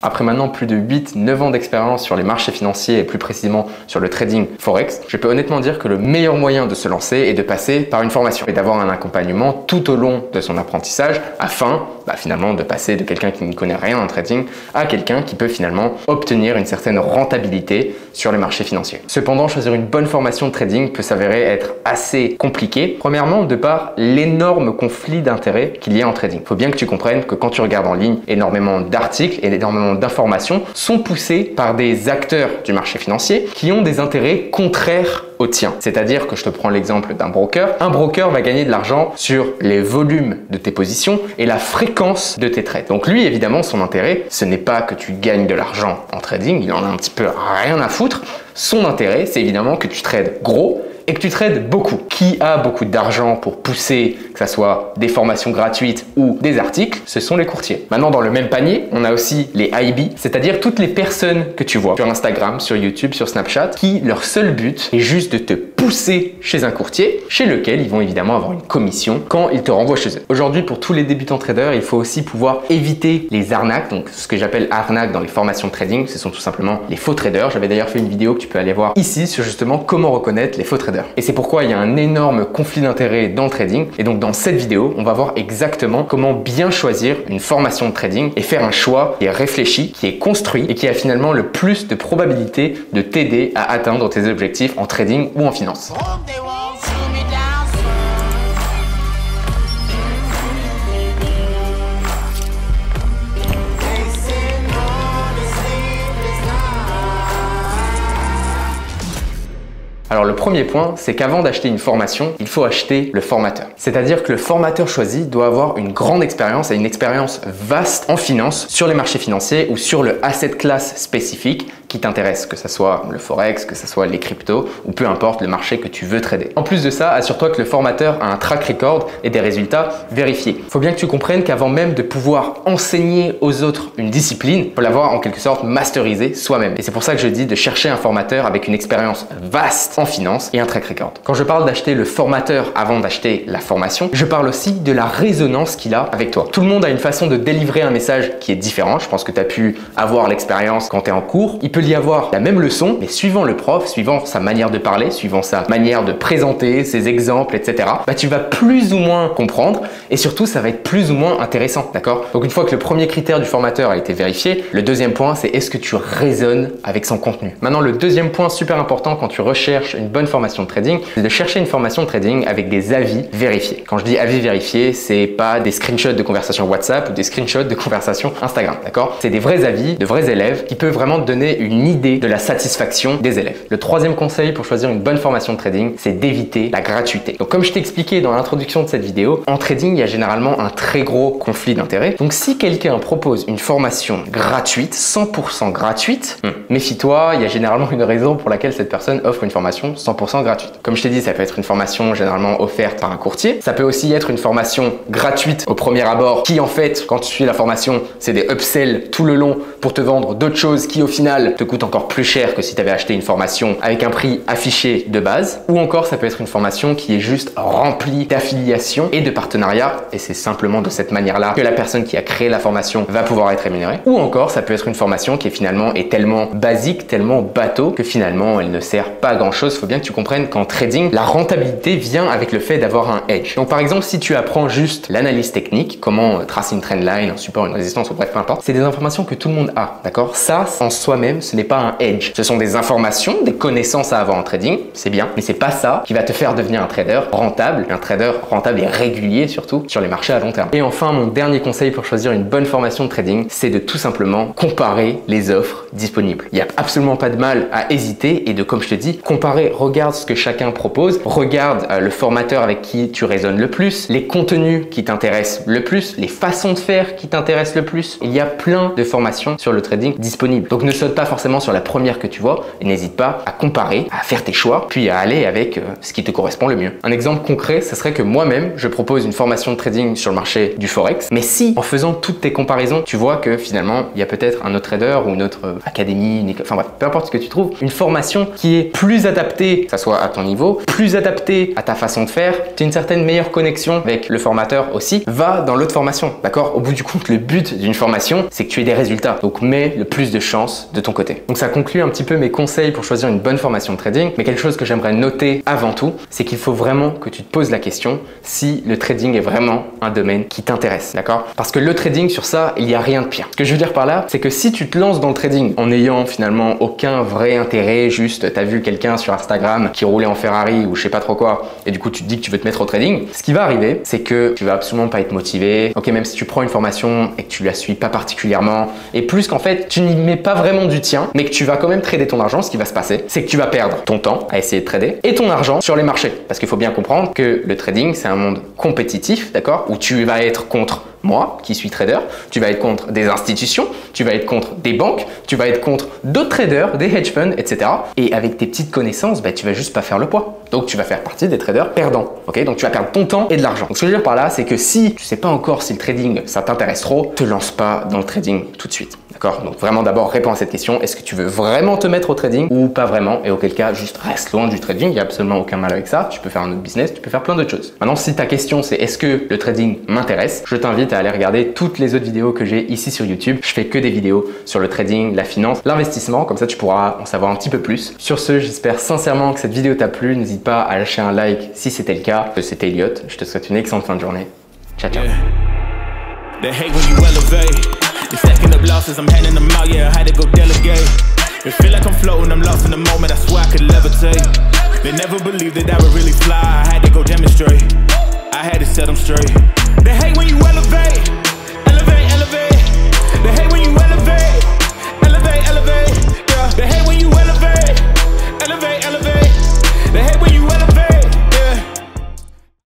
Après maintenant plus de 8-9 ans d'expérience sur les marchés financiers et plus précisément sur le trading Forex, je peux honnêtement dire que le meilleur moyen de se lancer est de passer par une formation et d'avoir un accompagnement tout au long de son apprentissage afin finalement de passer de quelqu'un qui ne connaît rien en trading à quelqu'un qui peut finalement obtenir une certaine rentabilité sur les marchés financiers. Cependant, choisir une bonne formation de trading peut s'avérer être assez compliqué. Premièrement, de par l'énorme conflit d'intérêts qu'il y a en trading. Il faut bien que tu comprennes que quand tu regardes en ligne, énormément d'articles et énormément d'informations sont poussés par des acteurs du marché financier qui ont des intérêts contraires au tien. C'est-à-dire que je te prends l'exemple d'un broker. Un broker va gagner de l'argent sur les volumes de tes positions et la fréquence de tes trades. Donc lui, évidemment, son intérêt, ce n'est pas que tu gagnes de l'argent en trading, il en a un petit peu rien à foutre. Son intérêt, c'est évidemment que tu trades gros et que tu trades beaucoup. Qui a beaucoup d'argent pour pousser, que ce soit des formations gratuites ou des articles? Ce sont les courtiers. Maintenant, dans le même panier, on a aussi les IB, c'est-à-dire toutes les personnes que tu vois sur Instagram, sur YouTube, sur Snapchat, qui leur seul but est juste de te pousser chez un courtier, chez lequel ils vont évidemment avoir une commission quand ils te renvoient chez eux. Aujourd'hui, pour tous les débutants traders, il faut aussi pouvoir éviter les arnaques. Donc, ce que j'appelle arnaques dans les formations de trading, ce sont tout simplement les faux traders. J'avais d'ailleurs fait une vidéo que tu peux aller voir ici sur justement comment reconnaître les faux traders. Et c'est pourquoi il y a un énorme conflit d'intérêts dans le trading. Et donc dans cette vidéo, on va voir exactement comment bien choisir une formation de trading et faire un choix qui est réfléchi, qui est construit et qui a finalement le plus de probabilité de t'aider à atteindre tes objectifs en trading ou en finance. Alors le premier point, c'est qu'avant d'acheter une formation, il faut acheter le formateur. C'est-à-dire que le formateur choisi doit avoir une grande expérience et une expérience vaste en finance sur les marchés financiers ou sur le asset class spécifique qui t'intéresse, que ce soit le forex, que ce soit les cryptos ou peu importe le marché que tu veux trader. En plus de ça, assure-toi que le formateur a un track record et des résultats vérifiés. Il faut bien que tu comprennes qu'avant même de pouvoir enseigner aux autres une discipline, il faut l'avoir en quelque sorte masterisé soi-même. Et c'est pour ça que je dis de chercher un formateur avec une expérience vaste en finance et un track record. Quand je parle d'acheter le formateur avant d'acheter la formation, je parle aussi de la résonance qu'il a avec toi. Tout le monde a une façon de délivrer un message qui est différent. Je pense que tu as pu avoir l'expérience quand tu es en cours. Il peut y avoir la même leçon, mais suivant le prof, suivant sa manière de parler, suivant sa manière de présenter, ses exemples, etc., tu vas plus ou moins comprendre et surtout, ça va être plus ou moins intéressant, d'accord? Donc, une fois que le premier critère du formateur a été vérifié, le deuxième point, c'est est-ce que tu résonnes avec son contenu? Maintenant, le deuxième point super important quand tu recherches une bonne formation de trading, c'est de chercher une formation de trading avec des avis vérifiés. Quand je dis avis vérifiés, c'est pas des screenshots de conversation WhatsApp ou des screenshots de conversation Instagram, d'accord? C'est des vrais avis de vrais élèves qui peuvent vraiment te donner une idée de la satisfaction des élèves. Le troisième conseil pour choisir une bonne formation de trading, c'est d'éviter la gratuité. Donc comme je t'ai expliqué dans l'introduction de cette vidéo, en trading, il y a généralement un très gros conflit d'intérêts. Donc si quelqu'un propose une formation gratuite, 100% gratuite, méfie-toi, il y a généralement une raison pour laquelle cette personne offre une formation 100% gratuite. Comme je t'ai dit, ça peut être une formation généralement offerte par un courtier. Ça peut aussi être une formation gratuite au premier abord qui en fait, quand tu suis la formation, c'est des upsells tout le long pour te vendre d'autres choses qui au final te coûtent encore plus cher que si tu avais acheté une formation avec un prix affiché de base. Ou encore, ça peut être une formation qui est juste remplie d'affiliations et de partenariats et c'est simplement de cette manière-là que la personne qui a créé la formation va pouvoir être rémunérée. Ou encore, ça peut être une formation qui finalement est tellement basique, tellement bateau que finalement elle ne sert pas à grand-chose. Il faut bien que tu comprennes qu'en trading, la rentabilité vient avec le fait d'avoir un edge. Donc par exemple, si tu apprends juste l'analyse technique, comment tracer une trendline, un support, une résistance, ou bref, peu importe, c'est des informations que tout le monde a, d'accord? Ça, en soi-même, ce n'est pas un edge. Ce sont des informations, des connaissances à avoir en trading, c'est bien, mais c'est pas ça qui va te faire devenir un trader rentable et régulier surtout sur les marchés à long terme. Et enfin, mon dernier conseil pour choisir une bonne formation de trading, c'est de tout simplement comparer les offres disponibles. Il n'y a absolument pas de mal à hésiter et de, comme je te dis, comparer, regarde ce que chacun propose, regarde le formateur avec qui tu résonnes le plus, les contenus qui t'intéressent le plus, les façons de faire qui t'intéressent le plus. Il y a plein de formations sur le trading disponibles. Donc ne saute pas forcément sur la première que tu vois et n'hésite pas à comparer, à faire tes choix, puis à aller avec ce qui te correspond le mieux. Un exemple concret, ce serait que moi-même, je propose une formation de trading sur le marché du Forex, mais si en faisant toutes tes comparaisons, tu vois que finalement, il y a peut-être un autre trader ou une autre académie, enfin bref, peu importe ce que tu trouves, une formation qui est plus adaptée, que ça soit à ton niveau, plus adaptée à ta façon de faire, tu as une certaine meilleure connexion avec le formateur aussi, va dans l'autre formation, d'accord? Au bout du compte, le but d'une formation, c'est que tu aies des résultats. Donc, mets le plus de chance de ton côté. Donc, ça conclut un petit peu mes conseils pour choisir une bonne formation de trading. Mais quelque chose que j'aimerais noter avant tout, c'est qu'il faut vraiment que tu te poses la question si le trading est vraiment un domaine qui t'intéresse, d'accord? Parce que le trading, sur ça, il n'y a rien de pire. Ce que je veux dire par là, c'est que si tu te lances dans le trading en n'ayant finalement aucun vrai intérêt, juste tu as vu quelqu'un sur Instagram qui roulait en Ferrari ou je sais pas trop quoi, et du coup tu te dis que tu veux te mettre au trading, ce qui va arriver, c'est que tu vas absolument pas être motivé. Ok, même si tu prends une formation et que tu la suis pas particulièrement, et plus qu'en fait tu n'y mets pas vraiment du tien, mais que tu vas quand même trader ton argent, ce qui va se passer, c'est que tu vas perdre ton temps à essayer de trader et ton argent sur les marchés. Parce qu'il faut bien comprendre que le trading, c'est un monde compétitif, d'accord, où tu vas être contre moi, qui suis trader, tu vas être contre des institutions, tu vas être contre des banques, tu vas être contre d'autres traders, des hedge funds, etc. Et avec tes petites connaissances, tu vas juste pas faire le poids. Donc, tu vas faire partie des traders perdants. Ok, donc tu vas perdre ton temps et de l'argent. Donc, ce que je veux dire par là, c'est que si tu sais pas encore si le trading, ça t'intéresse trop, te lance pas dans le trading tout de suite. D'accord? Donc vraiment d'abord réponds à cette question, est-ce que tu veux vraiment te mettre au trading ou pas vraiment? Et auquel cas, juste reste loin du trading, il n'y a absolument aucun mal avec ça. Tu peux faire un autre business, tu peux faire plein d'autres choses. Maintenant, si ta question c'est est-ce que le trading m'intéresse, je t'invite à aller regarder toutes les autres vidéos que j'ai ici sur YouTube. Je fais que des vidéos sur le trading, la finance, l'investissement, comme ça tu pourras en savoir un petit peu plus. Sur ce, j'espère sincèrement que cette vidéo t'a plu. N'hésite pas à lâcher un like si c'était le cas. C'était Elliot, je te souhaite une excellente fin de journée. Ciao, ciao. You're stacking up losses, I'm handing them out, yeah, I had to go delegate. It feel like I'm floating, I'm lost in the moment, I swear I could levitate. They never believed that I would really fly, I had to go demonstrate. I had to set them straight. They hate when you elevate, elevate, elevate. They hate when you elevate, elevate, elevate. Yeah, they hate when you elevate, elevate, elevate.